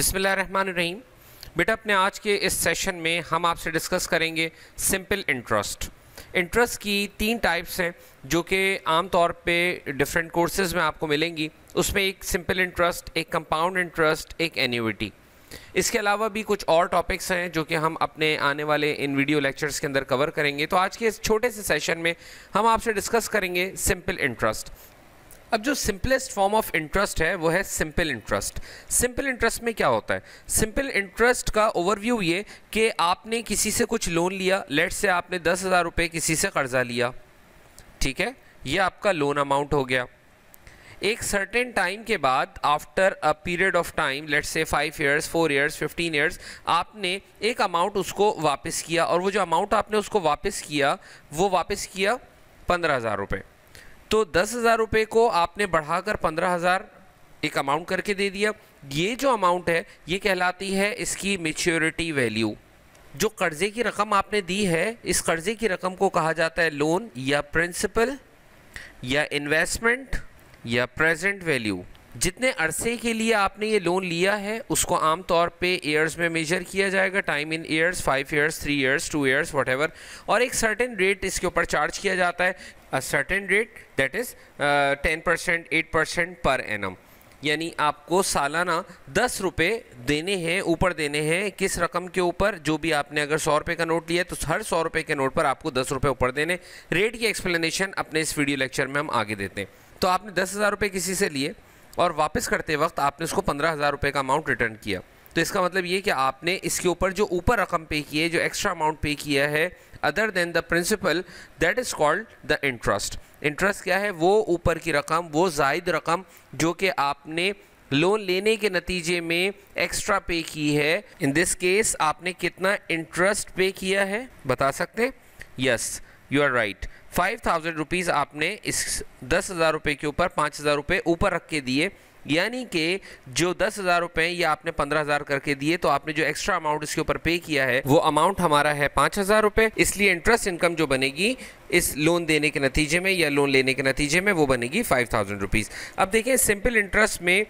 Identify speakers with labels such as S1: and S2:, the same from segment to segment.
S1: बिस्मिल्लाहिर्रहमानिर्रहीम। बेटा अपने आज के इस सेशन में हम आपसे डिस्कस करेंगे सिंपल इंटरेस्ट। इंटरेस्ट की तीन टाइप्स हैं जो कि आम तौर पे डिफरेंट कोर्सेज में आपको मिलेंगी। उसमें एक सिंपल इंटरेस्ट, एक कंपाउंड इंटरेस्ट, एक एन्युइटी। इसके अलावा भी कुछ और टॉपिक्स हैं जो कि हम अपने आने वाले इन वीडियो लेक्चर्स के अंदर कवर करेंगे। तो आज के इस छोटे से सेशन में हम आपसे डिस्कस करेंगे सिंपल इंटरेस्ट। अब जो सिंपलेस्ट फॉर्म ऑफ इंटरेस्ट है वो है सिंपल इंटरेस्ट। सिंपल इंटरेस्ट में क्या होता है? सिंपल इंटरेस्ट का ओवरव्यू ये कि आपने किसी से कुछ लोन लिया, लेट्स से आपने 10,000 रुपये किसी से कर्जा लिया, ठीक है, ये आपका लोन अमाउंट हो गया। एक सर्टेन टाइम के बाद, after a period of time, let's say 5 years, 4 years, 15 years, आपने एक अमाउंट उसको वापस किया, और वो जो अमाउंट आपने उसको वापस किया वो वापस किया 15,000 रुपये। तो 10,000 रुपये को आपने बढ़ाकर 15,000 एक अमाउंट करके दे दिया। ये जो अमाउंट है ये कहलाती है इसकी मैच्योरिटी वैल्यू। जो कर्जे की रकम आपने दी है, इस कर्जे की रकम को कहा जाता है लोन या प्रिंसिपल या इन्वेस्टमेंट या प्रेजेंट वैल्यू। जितने अरसे के लिए आपने ये लोन लिया है उसको आम तौर पे ईयर्स में मेजर किया जाएगा, time in years, 5 years, 3 years, 2 years, whatever, और एक सर्टेन रेट इसके ऊपर चार्ज किया जाता है, a certain rate that is 10%, 8% per annum. यानी आपको सालाना 10 रुपये देने हैं, ऊपर देने हैं किस रकम के ऊपर? जो भी आपने अगर 100 रुपये का नोट लिया तो हर 100 रुपये के नोट पर आपको 10 रुपये ऊपर देने। रेट की एक्सप्लेनेशन अपने इस वीडियो लेक्चर में हम आगे देते हैं। तो आपने 10,000 रुपये किसी से लिए और वापस करते वक्त आपने उसको 15,000 रुपये का अमाउंट रिटर्न किया। तो इसका मतलब ये कि आपने इसके ऊपर जो ऊपर रकम पे की है, जो एक्स्ट्रा अमाउंट पे किया है other than the principal, that is called the interest. Interest क्या है? वो ऊपर की रकम, वो जायद रकम जो कि आपने लोन लेने के नतीजे में एक्स्ट्रा पे की है। इन दिस केस आपने कितना इंटरेस्ट पे किया है बता सकते हैं? Yes, you are right. 5,000 rupees आपने इस 10,000 रुपये के ऊपर 5,000 रुपये ऊपर रख के दिए। यानी कि जो 10,000 रुपये ये आपने 15,000 करके दिए, तो आपने जो एक्स्ट्रा अमाउंट इसके ऊपर पे किया है वो अमाउंट हमारा है 5,000 रुपये। इसलिए इंटरेस्ट इनकम जो बनेगी इस लोन देने के नतीजे में या लोन लेने के नतीजे में वो बनेगी 5,000 रुपीज़। अब देखें, सिंपल इंटरेस्ट में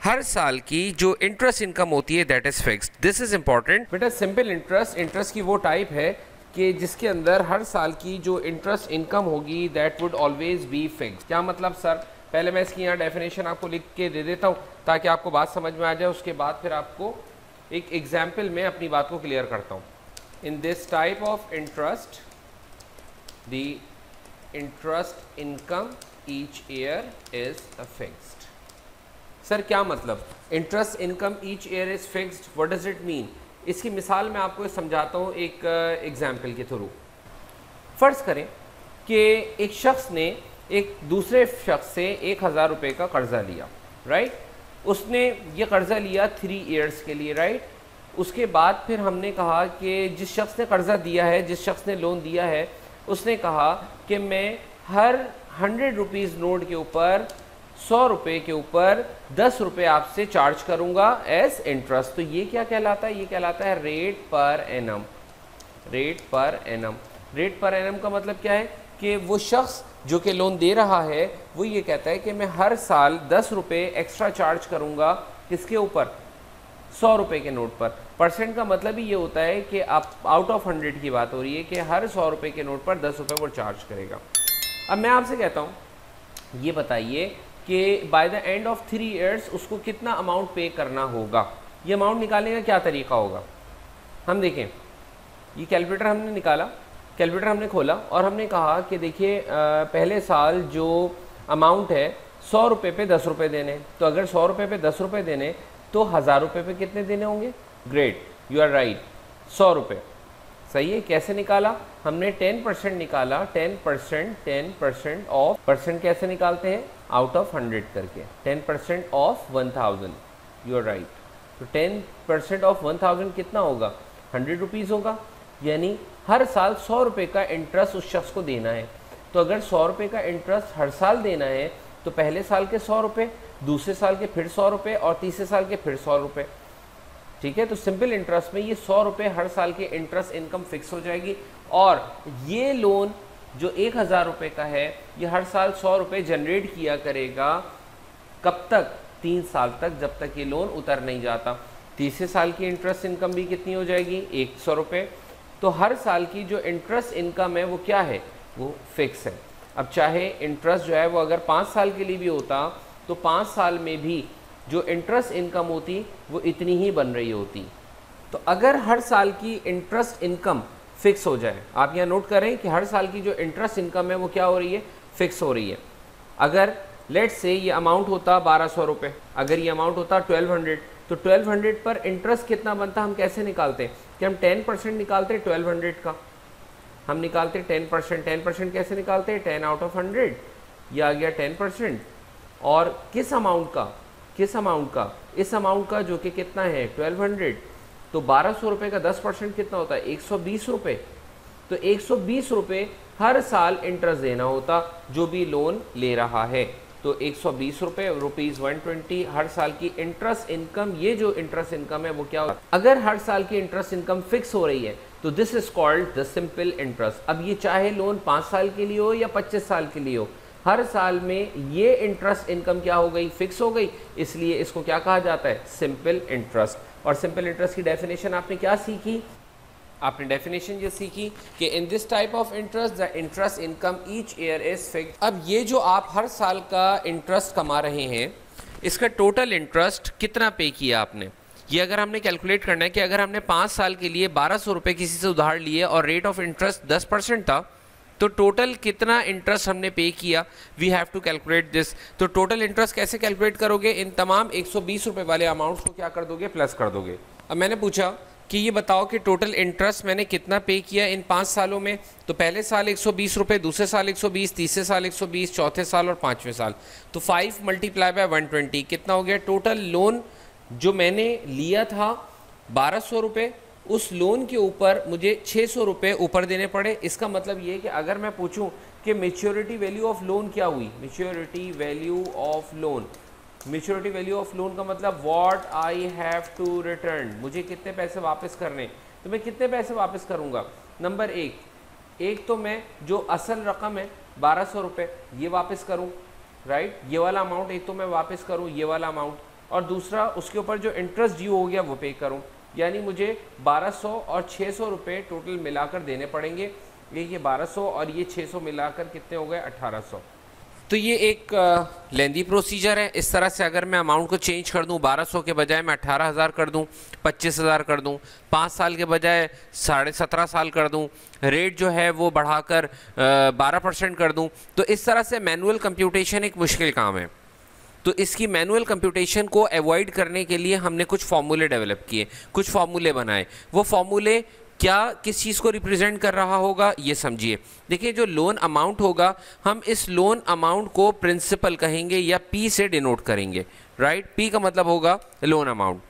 S1: हर साल की जो इंटरेस्ट इनकम होती है that is fixed. This is important बेटा। सिंपल इंटरेस्ट की वो टाइप है कि जिसके अंदर हर साल की जो इंटरेस्ट इनकम होगी that would always be fixed. क्या मतलब सर? पहले मैं इसकी यहाँ डेफिनेशन आपको लिख के दे देता हूँ ताकि आपको बात समझ में आ जाए। उसके बाद फिर आपको एक एग्जाम्पल में अपनी बात को क्लियर करता हूँ। In this type of interest the interest income each year is fixed. Sir क्या मतलब interest income each year is fixed? What does it mean? इसकी मिसाल मैं आपको समझाता हूँ एक एग्जाम्पल के थ्रू। फ़र्ज़ करें कि एक शख्स ने एक दूसरे शख्स से 1,000 रुपये का कर्ज़ा लिया, राइट? उसने ये कर्ज़ा लिया 3 ईयर्स के लिए, राइट? उसके बाद फिर हमने कहा कि जिस शख्स ने कर्ज़ा दिया है, जिस शख्स ने लोन दिया है, उसने कहा कि मैं हर 100 रुपीज़ नोट के ऊपर, 100 रुपये के ऊपर 10 रुपये आपसे चार्ज करूंगा एज इंटरेस्ट। तो ये क्या कहलाता है? ये कहलाता है rate per annum. Rate per annum. Rate per annum का मतलब क्या है कि वो शख्स जो कि लोन दे रहा है वो ये कहता है कि मैं हर साल 10 रुपये एक्स्ट्रा चार्ज करूंगा किसके ऊपर? 100 रुपये के नोट पर। परसेंट का मतलब ही ये होता है कि आप आउट ऑफ 100 की बात हो रही है कि हर 100 रुपये के नोट पर 10 रुपये वो चार्ज करेगा। अब मैं आपसे कहता हूँ, ये बताइए कि by the end of 3 years उसको कितना अमाउंट पे करना होगा। ये अमाउंट निकालने का क्या तरीका होगा? हम देखें, ये कैलकुलेटर हमने निकाला, कैलकुलेटर हमने खोला और हमने कहा कि देखिए पहले साल जो अमाउंट है 100 रुपये पे 10 रुपये देने। तो अगर 100 रुपये पे 10 रुपये देने तो 1,000 रुपये पे कितने देने होंगे? ग्रेट, यू आर राइट, 100 रुपये। सही है। कैसे निकाला हमने? 10% निकाला। 10% ऑफ, परसेंट कैसे निकालते हैं? आउट ऑफ 100 करके। 10% ऑफ 1,000, यू आर राइट। तो 10% ऑफ 1,000 कितना होगा? 100 रुपीज़ होगा। यानी हर साल 100 रुपये का इंटरेस्ट उस शख्स को देना है। तो अगर 100 रुपये का इंटरेस्ट हर साल देना है तो पहले साल के 100 रुपये, दूसरे साल के फिर 100 रुपये और तीसरे साल के फिर 100 रुपये। ठीक है। तो सिंपल इंटरेस्ट में ये 100 रुपये हर साल के इंटरेस्ट इनकम फिक्स हो जाएगी। और ये लोन जो 1,000 रुपये का है ये हर साल 100 रुपये जनरेट किया करेगा। कब तक? 3 साल तक, जब तक ये लोन उतर नहीं जाता। तीसरे साल की इंटरेस्ट इनकम भी कितनी हो जाएगी, 100 रुपये। तो हर साल की जो इंटरेस्ट इनकम है वो क्या है, वो फिक्स है। अब चाहे इंटरेस्ट जो है वो अगर 5 साल के लिए भी होता तो 5 साल में भी जो इंटरेस्ट इनकम होती वो इतनी ही बन रही होती। तो अगर हर साल की इंटरेस्ट इनकम फिक्स हो जाए, आप यहाँ नोट करें कि हर साल की जो इंटरेस्ट इनकम है वो क्या हो रही है, फिक्स हो रही है। अगर लेट्स से ये अमाउंट होता 1200 रुपये, अगर ये अमाउंट होता 1200, तो 1200 पर इंटरेस्ट कितना बनता, हम कैसे निकालते हैं कि हम 10% निकालते 1200 का, हम निकालते 10%। 10% कैसे निकालते हैं, 10 आउट ऑफ 100, ये आ गया 10%। और किस अमाउंट का, किस अमाउंट का, इस अमाउंट का जो कि कितना है 1200, तो 1200 रुपये का 10% कितना होता है, 120 रुपये। तो 120 रुपये हर साल इंटरेस्ट देना होता जो भी लोन ले रहा है। तो 120 रुपये, ₹120 हर साल की इंटरेस्ट इनकम। ये जो इंटरेस्ट इनकम है वो क्या होता है, अगर हर साल की इंटरेस्ट इनकम फिक्स हो रही है तो this is called the simple interest. अब ये चाहे लोन 5 साल के लिए हो या 25 साल के लिए हो, हर साल में ये इंटरेस्ट इनकम क्या हो गई, फिक्स हो गई, इसलिए इसको क्या कहा जाता है, सिंपल इंटरेस्ट। और सिंपल इंटरेस्ट की डेफिनेशन आपने क्या सीखी, आपने डेफिनेशन ये सीखी कि in this type of interest the interest income each year is fixed. अब ये जो आप हर साल का इंटरेस्ट कमा रहे हैं, इसका टोटल इंटरेस्ट कितना पे किया आपने, ये अगर हमने कैलकुलेट करना है कि अगर हमने 5 साल के लिए 1200 रुपये किसी से उधार लिए और रेट ऑफ इंटरेस्ट 10% था, तो टोटल कितना इंटरेस्ट हमने पे किया, we have to calculate this. तो टोटल इंटरेस्ट कैसे कैलकुलेट करोगे, इन तमाम 120 रुपये वाले अमाउंट को क्या कर दोगे, प्लस कर दोगे। अब मैंने पूछा कि ये बताओ कि टोटल इंटरेस्ट मैंने कितना पे किया इन 5 सालों में, तो पहले साल 120 रुपये, दूसरे साल 120, तीसरे साल 120, चौथे साल और 5वें साल, तो 5 मल्टीप्लाई बाय 120 कितना हो गया, टोटल लोन जो मैंने लिया था 1200 रुपये, उस लोन के ऊपर मुझे 600 रुपये ऊपर देने पड़े। इसका मतलब ये कि अगर मैं पूछूं कि मैच्योरिटी वैल्यू ऑफ लोन क्या हुई, maturity value of loan, maturity value of loan का मतलब what I have to return, मुझे कितने पैसे वापस करने, तो मैं कितने पैसे वापस करूंगा। नंबर एक तो मैं जो असल रकम है 1200 रुपये ये वापस करूं, राइट, ये वाला अमाउंट एक तो मैं वापस करूं, ये वाला अमाउंट, और दूसरा उसके ऊपर जो इंटरेस्ट ड्यू हो गया वो पे करूं। यानी मुझे 1200 और 600 रुपये टोटल मिलाकर देने पड़ेंगे। ये 1200 और ये 600 मिलाकर कितने हो गए, 1800। तो ये एक लेंदी प्रोसीजर है। इस तरह से अगर मैं अमाउंट को चेंज कर दूं, 1200 के बजाय मैं 18,000 कर दूं, 25,000 कर दूं, 5 साल के बजाय 17.5 साल कर दूं, रेट जो है वो बढ़ाकर 12% कर दूं, तो इस तरह से मैनुअल कंप्यूटेशन एक मुश्किल काम है। तो इसकी मैनुअल कंप्यूटेशन को अवॉइड करने के लिए हमने कुछ फार्मूले डेवलप किए, कुछ फार्मूले बनाए। वो फार्मूले क्या किस चीज़ को रिप्रेजेंट कर रहा होगा, ये समझिए। देखिए, जो लोन अमाउंट होगा, हम इस लोन अमाउंट को प्रिंसिपल कहेंगे या पी से डिनोट करेंगे, राइट। पी का मतलब होगा लोन अमाउंट।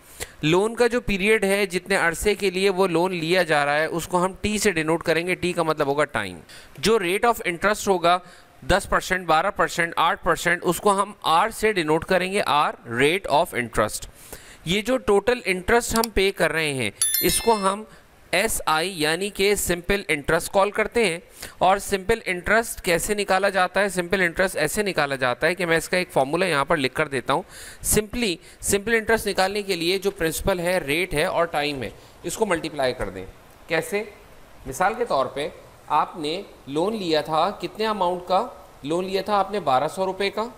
S1: लोन का जो पीरियड है, जितने अरसे के लिए वो लोन लिया जा रहा है, उसको हम टी से डिनोट करेंगे। टी का मतलब होगा टाइम। जो रेट ऑफ इंटरेस्ट होगा 10%, 12%, 8%, उसको हम आर से डिनोट करेंगे, आर रेट ऑफ इंटरेस्ट। ये जो टोटल इंटरेस्ट हम पे कर रहे हैं, इसको हम SI यानी कि सिंपल इंटरेस्ट कॉल करते हैं। और सिंपल इंटरेस्ट कैसे निकाला जाता है, सिंपल इंटरेस्ट ऐसे निकाला जाता है कि मैं इसका एक फॉर्मूला यहाँ पर लिख कर देता हूँ। सिंपल इंटरेस्ट निकालने के लिए जो प्रिंसिपल है, रेट है और टाइम है, इसको मल्टीप्लाई कर दें। कैसे, मिसाल के तौर पे आपने लोन लिया था, कितने अमाउंट का लोन लिया था आपने, 1200 रुपये का,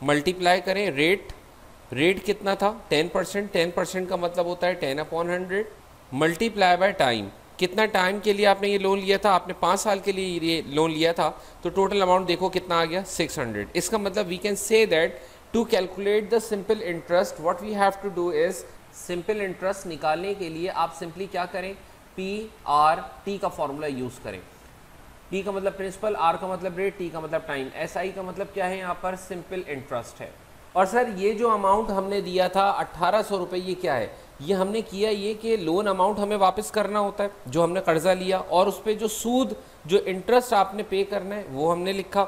S1: मल्टीप्लाई करें रेट कितना था, 10%, 10% का मतलब होता है 10/100, मल्टीप्लाई बाय टाइम, कितना टाइम के लिए आपने ये लोन लिया था, आपने 5 साल के लिए ये लोन लिया था, तो टोटल अमाउंट देखो कितना आ गया, 600। इसका मतलब we can say that to calculate the simple interest what we have to do is, simple interest निकालने के लिए आप सिंपली क्या करें, PRT का फॉर्मूला यूज़ करें। P का मतलब प्रिंसिपल, R का मतलब रेट, T का मतलब टाइम, SI का मतलब क्या है, यहाँ पर सिंपल इंटरेस्ट है। और सर ये जो अमाउंट हमने दिया था 1800 रुपये, ये क्या है, ये हमने किया ये कि लोन अमाउंट हमें वापस करना होता है जो हमने कर्जा लिया, और उस पर जो सूद, जो इंटरेस्ट आपने पे करना है वो हमने लिखा।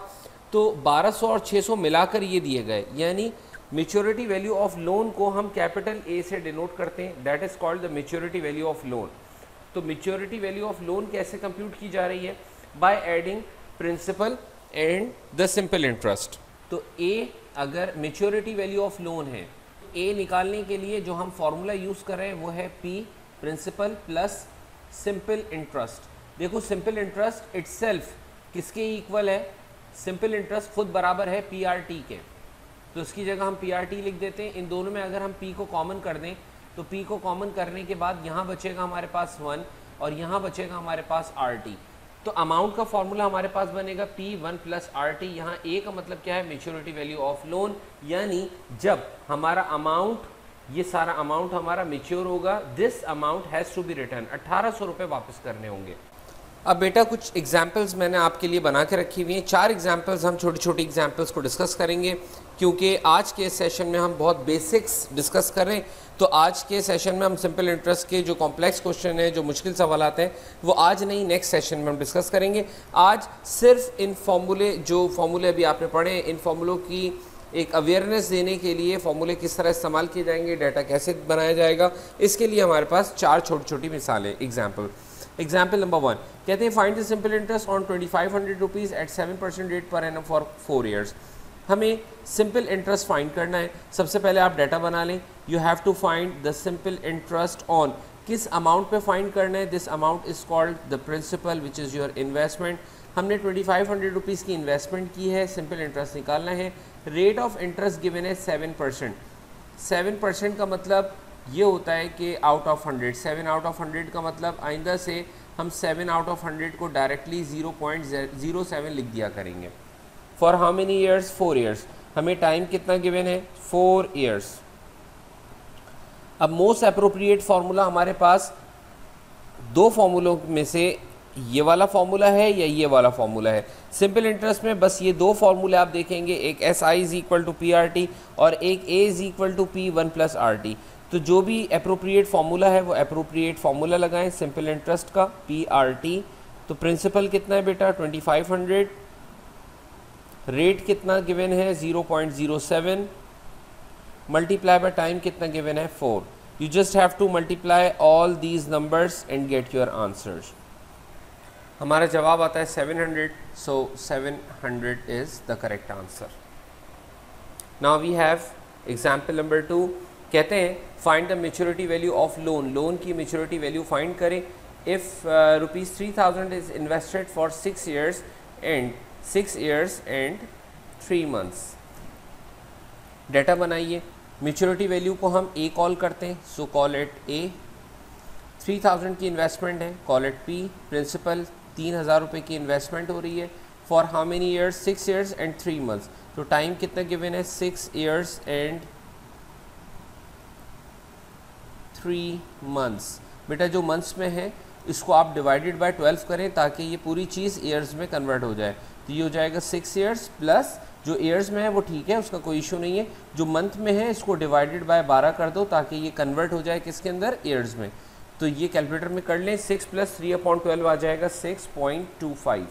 S1: तो 1200 और 600 मिलाकर ये दिए गए, यानी मैच्योरिटी वैल्यू ऑफ लोन को हम कैपिटल A से डिनोट करते हैं, that is called the maturity value of loan. तो मैच्योरिटी वैल्यू ऑफ लोन कैसे कंप्यूट की जा रही है, by adding principal and the simple interest. तो A अगर मैच्योरिटी वैल्यू ऑफ लोन है, ए निकालने के लिए जो हम फॉर्मूला यूज़ कर रहे हैं वो है P principal plus simple interest. देखो सिंपल इंटरेस्ट इटसेल्फ किसके इक्वल है, सिंपल इंटरेस्ट खुद बराबर है पी आर टी के, तो इसकी जगह हम पी आर टी लिख देते हैं। इन दोनों में अगर हम पी को कॉमन कर दें तो पी को कॉमन करने के बाद यहाँ बचेगा हमारे पास 1 और यहाँ बचेगा हमारे पास आर टी। तो अमाउंट का फॉर्मूला हमारे पास बनेगा P1 प्लस आर टी। यहाँ ए का मतलब क्या है, मेच्योरिटी वैल्यू ऑफ लोन, यानी जब हमारा अमाउंट, ये सारा अमाउंट हमारा मेच्योर होगा, this amount has to be return, 1800 रुपये वापस करने होंगे। अब बेटा कुछ एग्जाम्पल्स मैंने आपके लिए बना के रखी हुई हैं, 4 एग्जाम्पल्स हम छोटी छोटी एग्जाम्पल्स को डिस्कस करेंगे, क्योंकि आज के सेशन में हम बहुत बेसिक्स डिस्कस कर रहे हैं। तो आज के सेशन में हम सिंपल इंटरेस्ट के जो कॉम्प्लेक्स क्वेश्चन है, जो मुश्किल सवाल आते हैं, वो आज नहीं नेक्स्ट सेशन में हम डिस्कस करेंगे। आज सिर्फ इन फॉर्मूले, जो फॉर्मूले अभी आपने पढ़े हैं, इन फॉर्मूलों की एक अवेयरनेस देने के लिए, फॉर्मूले किस तरह इस्तेमाल किए जाएंगे, डाटा कैसे बनाया जाएगा, इसके लिए हमारे पास 4 छोटी छोटी मिसालें। एग्जाम्पल नंबर 1 कहते हैं find the simple interest on 2500 rupees at 7% rate per annum for 4 years. हमें सिंपल इंटरेस्ट फाइंड करना है। सबसे पहले आप डाटा बना लें। You have to find the simple interest on, किस अमाउंट पे फाइंड करना है, this amount is called the principal which is your investment. हमने 2500 रुपीज़ की इन्वेस्टमेंट की है, सिंपल इंटरेस्ट निकालना है। रेट ऑफ इंटरेस्ट गिवन है 7%। 7% का मतलब ये होता है कि आउट ऑफ 100, 7 आउट ऑफ 100 का मतलब आइंदा से हम 7 आउट ऑफ 100 को डायरेक्टली 0.07 लिख दिया करेंगे। For how many years, 4 years. हमें टाइम कितना गिवन है, 4 ईयर्स। अब मोस्ट अप्रोप्रिएट फार्मूला हमारे पास 2 फार्मूलों में से ये वाला फार्मूला है या ये वाला फार्मूला है। सिंपल इंटरेस्ट में बस ये 2 फार्मूले आप देखेंगे, एक S I is equal to P R T और एक A is equal to P1 plus R T. तो जो भी अप्रोप्रिएट फार्मूला है वो अप्रोप्रिएट फार्मूला लगाएं सिंपल इंटरेस्ट का, पी आर टी। तो प्रिंसिपल कितना है बेटा, 2500, रेट कितना गिवन है 0.07, मल्टीप्लाई बाय टाइम कितना गिवन है 4। You just have to multiply all these numbers and get your answers. हमारा जवाब आता है 700, so 700 is the correct answer. Now we have example number 2। कहते हैं find the maturity value of loan. Loan की maturity value find करें। If rupees 3000 is invested for 6 years and 3 months. Data बनाइए। Maturity value को हम ए call करते हैं, सो call it ए। 3000 की इन्वेस्टमेंट है, कॉल इट पी। प्रिंसिपल 3000 रुपये की इन्वेस्टमेंट हो रही है। For how many years, 6 years and 3 months. तो टाइम कितना गिवन है, 6 ईयर्स एंड 3 मंथ्स। बेटा जो मंथ्स में है इसको आप डिवाइडेड बाय 12 करें ताकि ये पूरी चीज़ ईयर्स में कन्वर्ट हो जाए। तो ये हो जाएगा 6 ईयर्स प्लस जो ईयर्स में है वो ठीक है, उसका कोई इशू नहीं है। जो मंथ में है इसको डिवाइडेड बाय 12 कर दो ताकि ये कन्वर्ट हो जाए किसके अंदर, ईयर्स में। तो ये कैलकुलेटर में कर लें, 6 + 3/12 आ जाएगा 6.25।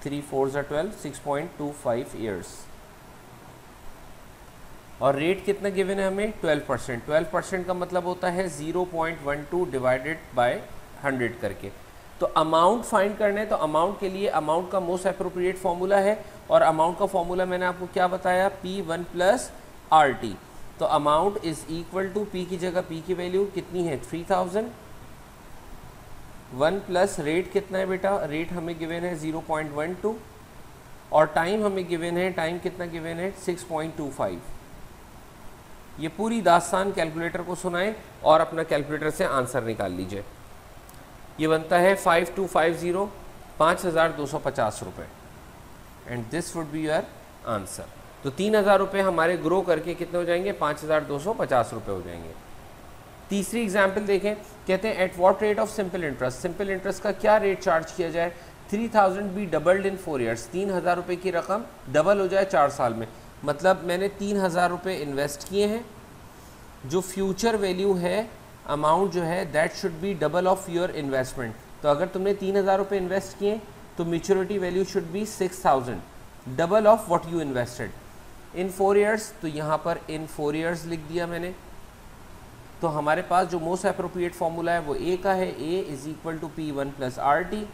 S1: 3 4s are 12, 6.25 ईयर्स। और रेट कितना गिवन है हमें, 12%। 12% का मतलब होता है 0.12 डिवाइडेड बाय 100 करके। तो अमाउंट फाइंड करना है, तो अमाउंट के लिए अमाउंट का मोस्ट अप्रोप्रिएट फार्मूला है, और अमाउंट का फार्मूला मैंने आपको क्या बताया, P1 प्लस आर टी। तो amount is equal to, P की जगह पी की वैल्यू कितनी है 3000, 1 प्लस रेट कितना है बेटा, रेट हमें गिवन है 0.12 और टाइम हमें गिवन है, टाइम कितना गिवन है 6.25। ये पूरी दास्तान कैलकुलेटर को सुनाएं और अपना कैलकुलेटर से आंसर निकाल लीजिए। ये बनता है 5250, 5250 रुपये, and this would be your answer. तो 3000 रुपये हमारे ग्रो करके कितने हो जाएंगे, 5250 रुपये हो जाएंगे। तीसरी एग्जाम्पल देखें, कहते हैं at what rate of simple interest, simple interest का क्या रेट चार्ज किया जाए। 3000 बी डबल्ड इन 4 ईयर्स, 3000 रुपये की रकम डबल हो जाए 4 साल में। मतलब मैंने 3000 रुपये इन्वेस्ट किए हैं, जो फ्यूचर वैल्यू है, अमाउंट जो है that should be double of your investment. तो अगर तुमने 3000 रुपये इन्वेस्ट किए तो maturity value should be 6000, double of what you invested in 4 years. तो यहाँ पर इन 4 ईयर्स लिख दिया मैंने। तो हमारे पास जो मोस्ट अप्रोप्रिएट फार्मूला है वो ए का है, A is equal to P1 plus R T.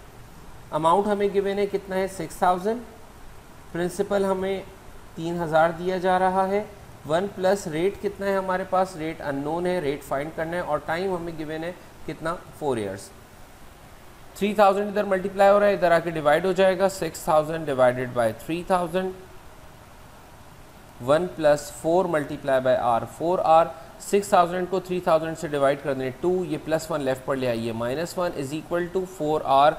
S1: Amount हमें गिवन है कितना है 6000, प्रिंसिपल हमें 3000 दिया जा रहा है, 1 प्लस रेट कितना है हमारे पास, रेट अननोन है, रेट फाइंड करना है, और टाइम हमें गिवन है कितना 4 ईयर्स। 3000 इधर मल्टीप्लाई हो रहा है, इधर आके डिवाइड हो जाएगा, 6000 divided by 3000, 1 plus 4 multiply by R, 4r, 6000 को 3000 से डिवाइड कर दें 2, ये +1 लेफ्ट पर ले आइए, -1 इज इक्वल टू 4r,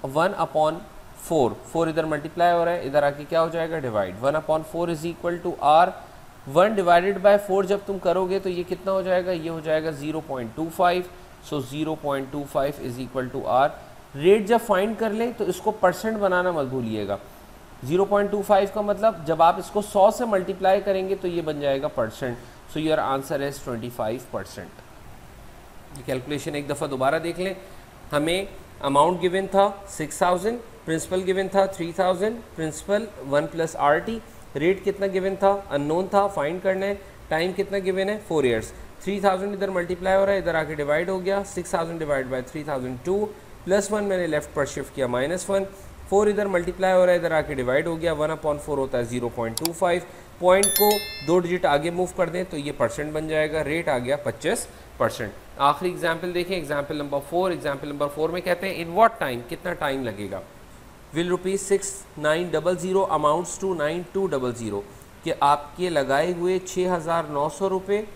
S1: 1/4, 4 इधर मल्टीप्लाई हो रहा है, इधर आके क्या हो जाएगा divide, 1/4 is equal to r, 1 divided by 4 जब तुम करोगे तो ये कितना हो जाएगा, ये हो जाएगा 0.25, so 0.25 is equal to r। Rate जब फाइंड कर लें तो इसको परसेंट बनाना मत भूलिएगा, 0.25 का मतलब जब आप इसको 100 से मल्टीप्लाई करेंगे तो ये बन जाएगा percent, so your answer is 25%। ये कैलकुलेशन एक दफ़ा दोबारा देख लें, हमें अमाउंट गिवन था 6000, प्रिंसिपल गिवन था 3000, प्रिंसिपल 1 प्लस RT, रेट कितना गिवन था अननोन था, फाइंड करना है, टाइम कितना गिवन है 4 ईयर्स, 3000 इधर मल्टीप्लाई हो रहा है, इधर आके डिवाइड हो गया, 6000 डिवाइड बाय 3002, +1 मैंने लेफ्ट पर शिफ्ट किया, -1, 4 इधर मल्टीप्लाई हो रहा है, इधर आके डिवाइड हो गया, 1/4 होता है 0.25, पॉइंट को 2 डिजिट आगे मूव कर दें तो ये परसेंट बन जाएगा, रेट आ गया 25%। आखिरी एग्जाम्पल देखें, एग्जाम्पल नंबर 4, एग्जाम्पल नंबर 4 में कहते हैं इन व्हाट टाइम, कितना टाइम लगेगा, विल ₹6900 अमाउंट्स टू 9200, कि आपके लगाए हुए 6900 रुपये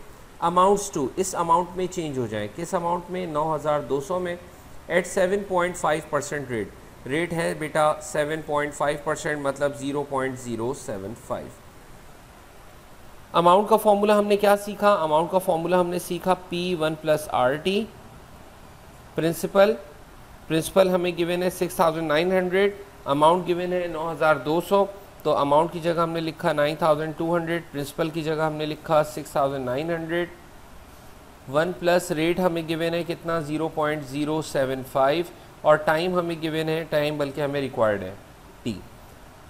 S1: अमाउंट्स टू इस अमाउंट में चेंज हो जाए, किस अमाउंट में, 9200 में, एट 7.5% रेट है बेटा 7.5%, मतलब 0.075। अमाउंट का फॉर्मूला हमने क्या सीखा, अमाउंट का फॉर्मूला हमने सीखा P1 प्लस RT, प्रिंसिपल हमें गिवन है 6900, अमाउंट गिवन है 9200, तो अमाउंट की जगह हमने लिखा 9200, प्रिंसिपल की जगह हमने लिखा 6900, 1 प्लस रेट हमें गिवन है कितना 0.075, और टाइम हमें गिवन है, टाइम बल्कि हमें रिक्वायर्ड है T।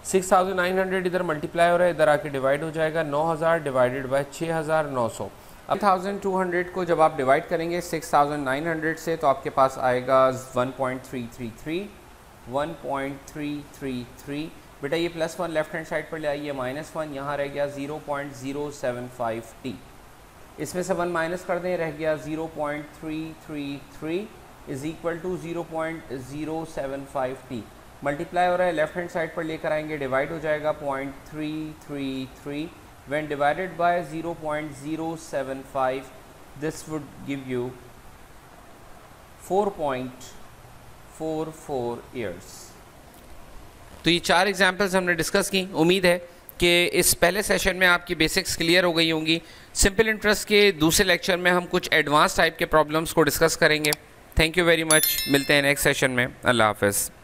S1: 6900 इधर मल्टीप्लाई हो रहा है, इधर आके डिवाइड हो जाएगा, 9000 डिवाइडेड बाय 6900। अब 1200 को जब आप डिवाइड करेंगे 6900 से तो आपके पास आएगा 1.333, बेटा ये +1 लेफ्ट हैंड साइड पर ले आइए, -1 यहाँ रह गया 0.075t, इसमें से 1 माइनस कर दें, रह गया 0.333 is equal to 0.075t, multiply हो रहा है, लेफ्ट हैंड साइड पर लेकर आएंगे, डिवाइड हो जाएगा 0.333, when divided by 0.075 this would give you 4.44 years. तो ये 4 एग्जाम्पल्स हमने डिस्कस की, उम्मीद है कि इस पहले सेशन में आपकी बेसिक्स क्लियर हो गई होंगी। सिंपल इंटरेस्ट के दूसरे लेक्चर में हम कुछ एडवांस टाइप के प्रॉब्लम्स को डिस्कस करेंगे। थैंक यू वेरी मच, मिलते हैं नेक्स्ट सेशन में, अल्लाह हाफ़िज़।